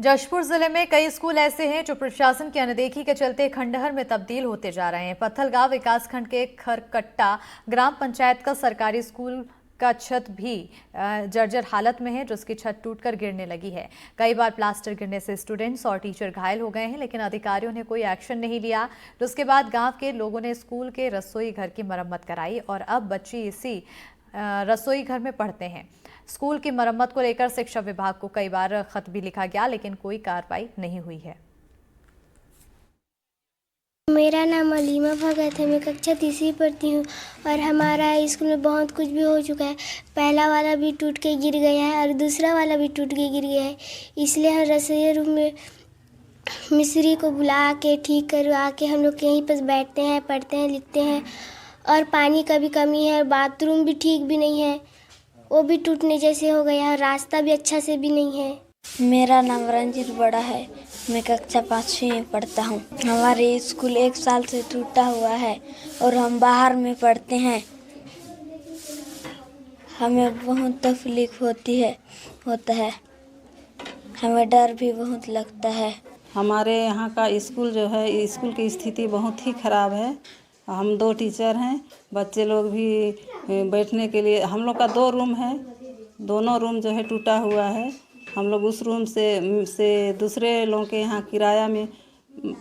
जशपुर जिले में कई स्कूल ऐसे हैं जो प्रशासन की अनदेखी के चलते खंडहर में तब्दील होते जा रहे हैं। पत्थलगांव विकासखंड के खरकट्टा ग्राम पंचायत का सरकारी स्कूल का छत भी जर्जर हालत में है, जिसकी छत टूटकर गिरने लगी है। कई बार प्लास्टर गिरने से स्टूडेंट्स और टीचर घायल हो गए हैं, लेकिन अधिकारियों ने कोई एक्शन नहीं लिया। जिसके बाद गांव के लोगों ने स्कूल के रसोई घर की मरम्मत कराई और अब बच्चे इसी रसोई घर में पढ़ते हैं। स्कूल की मरम्मत को लेकर शिक्षा विभाग को कई बार खत भी लिखा गया, लेकिन कोई कार्रवाई नहीं हुई है। मेरा नाम अलीमा भगत है, मैं कक्षा तीसरी पढ़ती हूँ और हमारा स्कूल में बहुत कुछ भी हो चुका है। पहला वाला भी टूट के गिर गया है और दूसरा वाला भी टूट के गिर गया है। इसलिए हम रसोई रूम में मिस्त्री को बुला के ठीक करवा के हम लोग यहीं पर बैठते हैं, पढ़ते हैं, लिखते हैं। और पानी का भी कमी है, बाथरूम भी ठीक भी नहीं है, वो भी टूटने जैसे हो गया है। रास्ता भी अच्छा से भी नहीं है। मेरा नाम रंजीत बड़ा है, मैं कक्षा 5वीं में पढ़ता हूँ। हमारे स्कूल 1 साल से टूटा हुआ है और हम बाहर में पढ़ते हैं। हमें बहुत तकलीफ होता है, हमें डर भी बहुत लगता है। हमारे यहाँ का स्कूल जो है, स्कूल की स्थिति बहुत ही ख़राब है। हम 2 टीचर हैं, बच्चे लोग भी बैठने के लिए, हम लोग का 2 रूम है, दोनों रूम जो है टूटा हुआ है। हम लोग उस रूम से दूसरे लोगों के यहाँ किराया में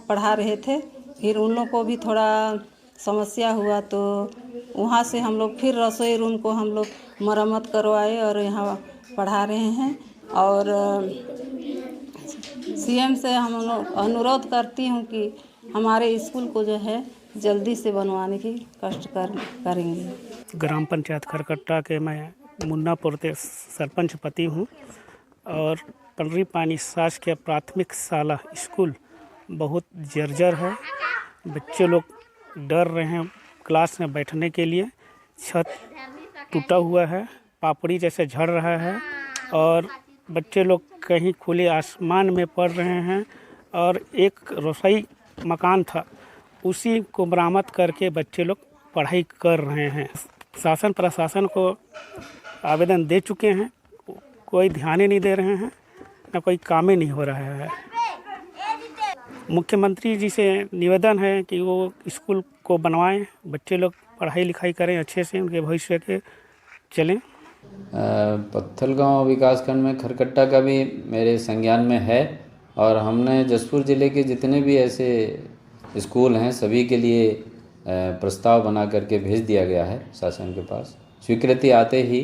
पढ़ा रहे थे। फिर उन लोगों को भी थोड़ा समस्या हुआ तो वहाँ से हम लोग फिर रसोई रूम को हम लोग मरम्मत करवाए और यहाँ पढ़ा रहे हैं। और सीएम से हम लोग अनुरोध करती हूँ कि हमारे स्कूल को जो है जल्दी से बनवाने की कष्ट करेंगे। ग्राम पंचायत खरकट्टा के मैं मुन्नापुर के सरपंच पति हूँ और पंडरी पानी शासकीय प्राथमिक शाला स्कूल बहुत जर्जर है। बच्चे लोग डर रहे हैं क्लास में बैठने के लिए। छत टूटा हुआ है, पापड़ी जैसे झड़ रहा है और बच्चे लोग कहीं खुले आसमान में पढ़ रहे हैं। और एक रसोई मकान था, उसी को मरम्मत करके बच्चे लोग पढ़ाई कर रहे हैं। शासन प्रशासन को आवेदन दे चुके हैं, कोई ध्यान ही नहीं दे रहे हैं, ना कोई काम ही नहीं हो रहा है। मुख्यमंत्री जी से निवेदन है कि वो स्कूल को बनवाएं, बच्चे लोग पढ़ाई लिखाई करें अच्छे से, उनके भविष्य के चलें। पत्थलगांव विकासखंड में खरकट्टा का भी मेरे संज्ञान में है और हमने जशपुर ज़िले के जितने भी ऐसे स्कूल हैं सभी के लिए प्रस्ताव बना करके भेज दिया गया है शासन के पास। स्वीकृति आते ही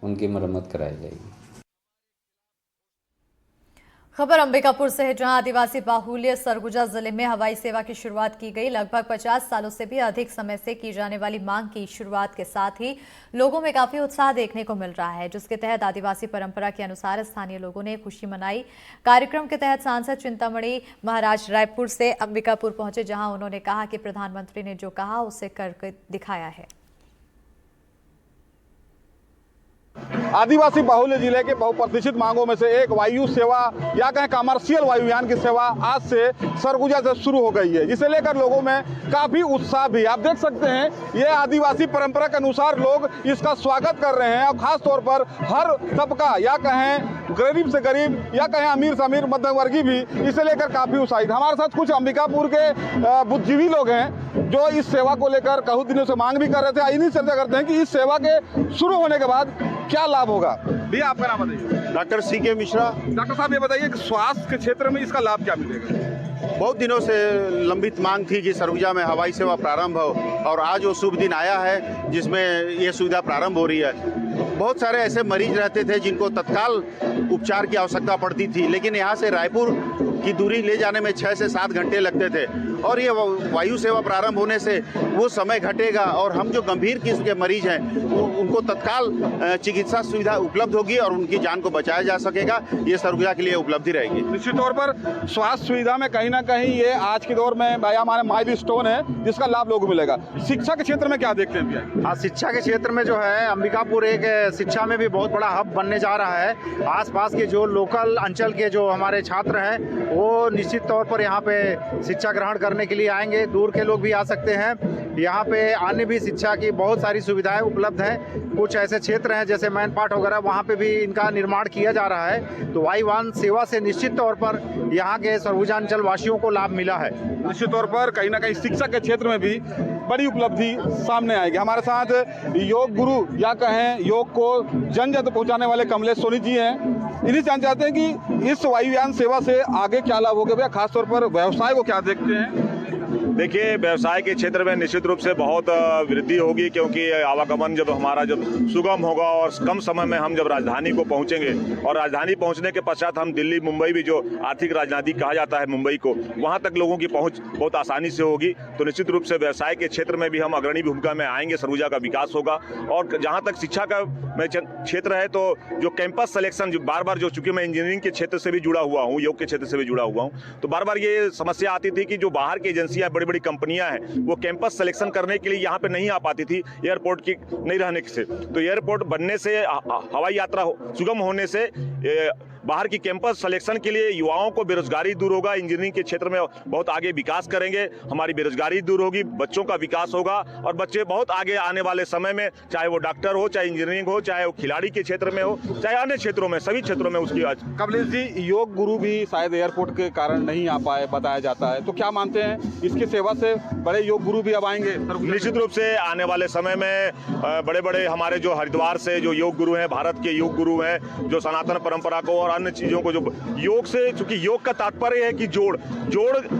उनकी मरम्मत कराई जाएगी। खबर अंबिकापुर से है, जहां आदिवासी बाहुल्य सरगुजा जिले में हवाई सेवा की शुरुआत की गई। लगभग 50 सालों से भी अधिक समय से की जाने वाली मांग की शुरुआत के साथ ही लोगों में काफी उत्साह देखने को मिल रहा है, जिसके तहत आदिवासी परंपरा के अनुसार स्थानीय लोगों ने खुशी मनाई। कार्यक्रम के तहत सांसद चिंतामणि महाराज रायपुर से अंबिकापुर पहुंचे, जहां उन्होंने कहा कि प्रधानमंत्री ने जो कहा उसे करके दिखाया है। आदिवासी बाहुल्य जिले के बहुप्रतीक्षित मांगों में से एक वायु सेवा या कहें कमर्शियल वायुयान की सेवा आज से सरगुजा से शुरू हो गई है, जिसे लेकर लोगों में काफी उत्साह भी। आप देख सकते हैं ये आदिवासी परंपरा के अनुसार लोग इसका स्वागत कर रहे हैं और खास तौर पर हर तबका या कहें गरीब से गरीब या कहें अमीर से अमीर मध्यवर्गीय भी इसे लेकर काफी उत्साहित। हमारे साथ कुछ अंबिकापुर के बुद्धिजीवी लोग हैं जो इस सेवा को लेकर कई दिनों से मांग भी कर रहे थे। इन्हीं चर्चा करते हैं कि इस सेवा के शुरू होने के बाद क्या लाभ होगा। भैया आपका नाम बताइए। Doctor CK Mishra. डॉक्टर साहब ये बताइए कि स्वास्थ्य के क्षेत्र में इसका लाभ क्या मिलेगा। बहुत दिनों से लंबित मांग थी कि सरगुजा में हवाई सेवा प्रारंभ हो और आज वो शुभ दिन आया है जिसमें ये सुविधा प्रारंभ हो रही है। बहुत सारे ऐसे मरीज रहते थे जिनको तत्काल उपचार की आवश्यकता पड़ती थी, लेकिन यहाँ से रायपुर की दूरी ले जाने में 6 से 7 घंटे लगते थे और ये वायु सेवा प्रारंभ होने से वो समय घटेगा और हम जो गंभीर किस्म के मरीज हैं उनको तत्काल चिकित्सा सुविधा उपलब्ध होगी और उनकी जान को बचाया जा सकेगा। ये सरगुजा के लिए उपलब्धि रहेगी। निश्चित तौर पर स्वास्थ्य सुविधा में कहीं ना कहीं ये आज के दौर में हमारे माइलस्टोन है जिसका लाभ लोगों को मिलेगा। शिक्षा के क्षेत्र में क्या देखते हैं? हाँ, शिक्षा के क्षेत्र में जो है अंबिकापुर एक शिक्षा में भी बहुत बड़ा हब बनने जा रहा है। आसपास के जो लोकल अंचल के जो हमारे छात्र हैं वो निश्चित तौर पर यहाँ पे शिक्षा ग्रहण करने के लिए आएंगे। दूर के लोग भी आ सकते हैं। यहाँ पे अन्य भी शिक्षा की बहुत सारी सुविधाएं उपलब्ध हैं। कुछ ऐसे क्षेत्र हैं जैसे मैनपाट वगैरह, वहाँ पे भी इनका निर्माण किया जा रहा है। तो वायु वाहन सेवा से निश्चित तौर पर यहाँ के सरगुजा अंचल वासियों को लाभ मिला है। निश्चित तौर पर कहीं ना कहीं शिक्षा के क्षेत्र में भी बड़ी उपलब्धि सामने आएगी। हमारे साथ योग गुरु या कहें योग को जन जन तक पहुंचाने वाले कमलेश सोनी जी हैं। इन्हीं जान चाहते हैं कि इस वायुयान सेवा से आगे क्या लाभ होगा भैया, खासतौर पर व्यवसाय को क्या देखते हैं? देखिए, व्यवसाय के क्षेत्र में निश्चित रूप से बहुत वृद्धि होगी, क्योंकि आवागमन जब हमारा जब सुगम होगा और कम समय में हम जब राजधानी को पहुंचेंगे और राजधानी पहुंचने के पश्चात हम दिल्ली मुंबई भी, जो आर्थिक राजधानी कहा जाता है मुंबई को, वहां तक लोगों की पहुंच बहुत आसानी से होगी। तो निश्चित रूप से व्यवसाय के क्षेत्र में भी हम अग्रणी भूमिका में आएंगे, सरगुजा का विकास होगा। और जहाँ तक शिक्षा का क्षेत्र है, तो जो कैंपस सिलेक्शन जो बार बार, जो चूंकि मैं इंजीनियरिंग के क्षेत्र से भी जुड़ा हुआ हूँ, योग के क्षेत्र से भी जुड़ा हुआ हूँ, तो बार बार ये समस्या आती थी कि जो बाहर की एजेंसियाँ, बड़ी बड़ी कंपनियां हैं, वो कैंपस सिलेक्शन करने के लिए यहाँ पे नहीं आ पाती थी, एयरपोर्ट की नहीं रहने से। तो एयरपोर्ट बनने से, हवाई यात्रा सुगम होने से बाहर की कैंपस सिलेक्शन के लिए युवाओं को बेरोजगारी दूर होगा। इंजीनियरिंग के क्षेत्र में बहुत आगे विकास करेंगे, हमारी बेरोजगारी दूर होगी, बच्चों का विकास होगा और बच्चे बहुत आगे आने वाले समय में, चाहे वो डॉक्टर हो, चाहे इंजीनियरिंग हो, चाहे वो खिलाड़ी के क्षेत्र में हो, चाहे अन्य क्षेत्रों में, सभी क्षेत्रों में उसकी आज। कमलेश जी, योग गुरु भी शायद एयरपोर्ट के कारण नहीं आ पाए बताया जाता है, तो क्या मानते हैं इसकी सेवा से बड़े योग गुरु भी अब आएंगे? निश्चित रूप से आने वाले समय में बड़े बड़े हमारे जो हरिद्वार से जो योग गुरु हैं, भारत के योग गुरु हैं, जो सनातन परंपरा को और अन्य चीज़ों को, जो योग से, चूंकि योग का तात्पर्य है कि जोड़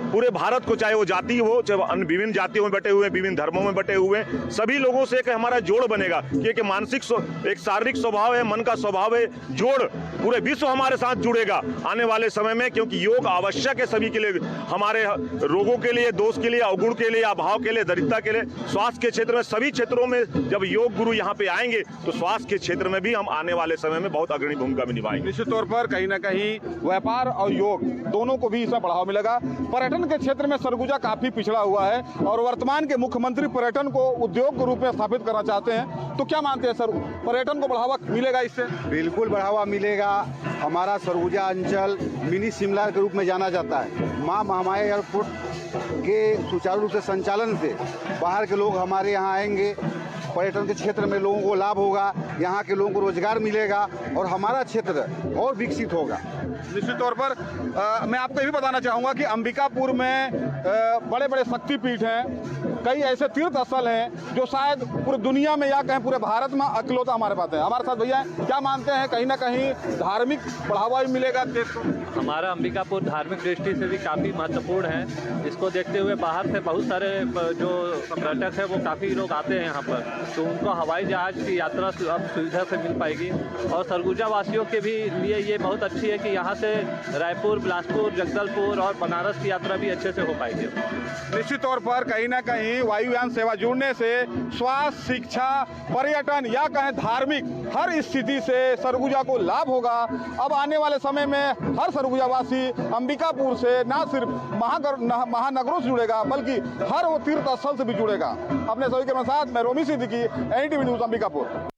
पूरे भारत को, चाहे वो जाति हो, चाहे अन्य विभिन्न जातियों में बटे हुए, विभिन्न धर्मों में बटे हुए, सभी लोगों से एक हमारा जोड़ बनेगा। क्योंकि मानसिक एक शारीरिक स्वभाव है, मन का स्वभाव है, जोड़ पूरे विश्व हमारे साथ जुड़ेगा आने वाले समय में, क्योंकि योग आवश्यक है सभी के लिए, हमारे रोगों के लिए, दोष के लिए, अवगुण के लिए, अभाव के लिए, दरिद्रता के लिए, स्वास्थ्य के क्षेत्र में, सभी क्षेत्रों में जब योग गुरु यहाँ पे आएंगे तो स्वास्थ्य के क्षेत्र में भी हम आने वाले समय में बहुत अग्रणी भूमिका में निभाएंगे। निश्चित तौर पर कहीं ना कहीं व्यापार और योग दोनों को भी इसमें बढ़ावा मिलेगा। पर्यटन के क्षेत्र में सरगुजा काफी पिछड़ा हुआ है और वर्तमान के मुख्यमंत्री पर्यटन को उद्योग के रूप में स्थापित करना चाहते हैं, तो क्या मानते हैं सर, पर्यटन को बढ़ावा मिलेगा इससे? बिल्कुल बढ़ावा मिलेगा। हमारा सरगुजा अंचल मिनी शिमला के रूप में जाना जाता है। माँ महामाया एयरपोर्ट के सुचारू रूप से संचालन से बाहर के लोग हमारे यहाँ आएंगे, पर्यटन के क्षेत्र में लोगों को लाभ होगा, यहाँ के लोगों को रोजगार मिलेगा और हमारा क्षेत्र और विकसित होगा। निश्चित तौर पर मैं आपको ये भी बताना चाहूँगा कि अंबिकापुर में बड़े बड़े शक्तिपीठ हैं, कई ऐसे तीर्थ स्थल हैं जो शायद पूरी दुनिया में या कहीं पूरे भारत में अकेलौता हमारे पास है। हमारे साथ भैया क्या मानते हैं, कहीं ना कहीं धार्मिक बढ़ावा भी मिलेगा देश को? हमारा अंबिकापुर धार्मिक दृष्टि से भी काफ़ी महत्वपूर्ण है। इसको देखते हुए बाहर से बहुत सारे जो पर्यटक हैं वो काफ़ी लोग आते हैं यहाँ पर, तो उनको हवाई जहाज़ की यात्रा अब सुविधा से मिल पाएगी। और सरगुजा वासियों के भी लिए ये बहुत अच्छी है कि यहाँ से रायपुर, बिलासपुर, जगदलपुर और बनारस की यात्रा भी अच्छे से हो पाएगी। निश्चित तौर पर कहीं ना कहीं वायुयान सेवा जुड़ने से स्वास्थ्य, शिक्षा, पर्यटन या कहें धार्मिक हर स्थिति से सरगुजा को लाभ होगा। अब आने वाले समय में हर सरगुजावासी अंबिकापुर से ना सिर्फ महानगरों से जुड़ेगा बल्कि हर वो तीर्थ स्थल से भी जुड़ेगा। अपने सभी के साथ मैं रोमी सिद्दीकी, NDTV न्यूज़ अंबिकापुर।